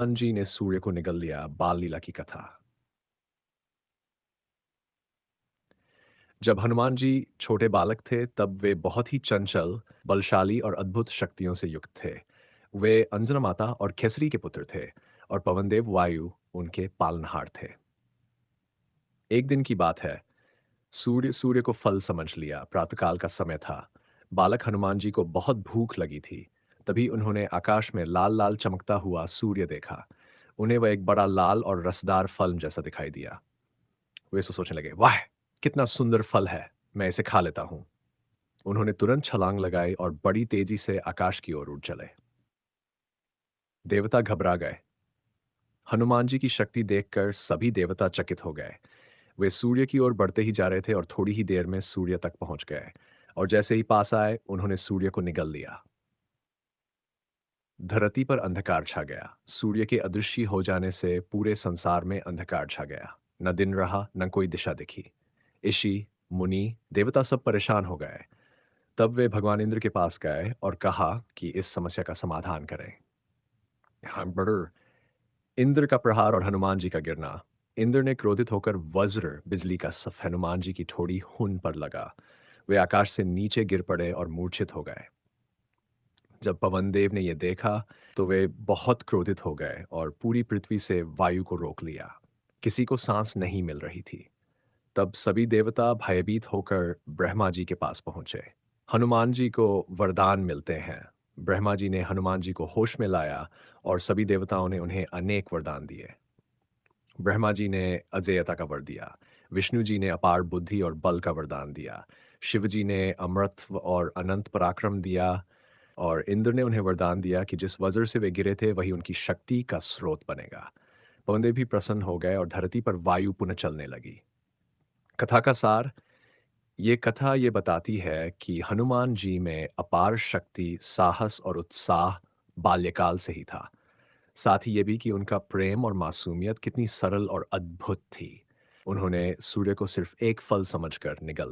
हनुमान जी ने सूर्य को निगल लिया। बाल लीला की कथा। जब हनुमान जी छोटे बालक थे, तब वे बहुत ही चंचल, बलशाली और अद्भुत शक्तियों से युक्त थे। वे अंजना माता और खेसरी के पुत्र थे, और पवनदेव वायु उनके पालनहार थे। एक दिन की बात है। सूर्य सूर्य को फल समझ लिया। प्रातःकाल का समय था। बालक हनुमान जी को बहुत भूख लगी थी। तभी उन्होंने आकाश में लाल लाल चमकता हुआ सूर्य देखा। उन्हें वह एक बड़ा लाल और रसदार फल जैसा दिखाई दिया। वे सोचने लगे, वाह, कितना सुंदर फल है, मैं इसे खा लेता हूँ। उन्होंने तुरंत छलांग लगाई और बड़ी तेजी से आकाश की ओर उड़ चले। देवता घबरा गए। हनुमान जी की शक्ति देखकर सभी देवता चकित हो गए। वे सूर्य की ओर बढ़ते ही जा रहे थे और थोड़ी ही देर में सूर्य तक पहुंच गए। और जैसे ही पास आए, उन्होंने सूर्य को निगल लिया। धरती पर अंधकार छा गया। सूर्य के अदृश्य हो जाने से पूरे संसार में अंधकार छा गया। न दिन रहा, न कोई दिशा दिखी। ऋषि, मुनि, देवता सब परेशान हो गए। तब वे भगवान इंद्र के पास गए और कहा कि इस समस्या का समाधान करें। हाँ, बड़े इंद्र का प्रहार और हनुमान जी का गिरना। इंद्र ने क्रोधित होकर वज्र बिजली का सफ हनुमान जी की ठोड़ी हुन पर लगा। वे आकाश से नीचे गिर पड़े और मूर्छित हो गए। जब पवनदेव ने यह देखा, तो वे बहुत क्रोधित हो गए और पूरी पृथ्वी से वायु को रोक लिया। किसी को सांस नहीं मिल रही थी। तब सभी देवता भयभीत होकर ब्रह्मा जी के पास पहुंचे। हनुमान जी को वरदान मिलते हैं। ब्रह्मा जी ने हनुमान जी को होश में लाया, और सभी देवताओं ने उन्हें अनेक वरदान दिए। ब्रह्मा जी ने अजेयता का वर दिया। विष्णु जी ने अपार बुद्धि और बल का वरदान दिया। शिव जी ने अमरत्व और अनंत पराक्रम दिया। और इंद्र ने उन्हें वरदान दिया कि जिस वज्र से वे गिरे थे, वही उनकी शक्ति का स्रोत बनेगा। पवनदेव भी प्रसन्न हो गए और धरती पर वायु पुनः चलने लगी। कथा का सार। ये कथा ये बताती है कि हनुमान जी में अपार शक्ति, साहस और उत्साह बाल्यकाल से ही था। साथ ही ये भी कि उनका प्रेम और मासूमियत कितनी सरल और अद्भुत थी। उन्होंने सूर्य को सिर्फ एक फल समझकर निगल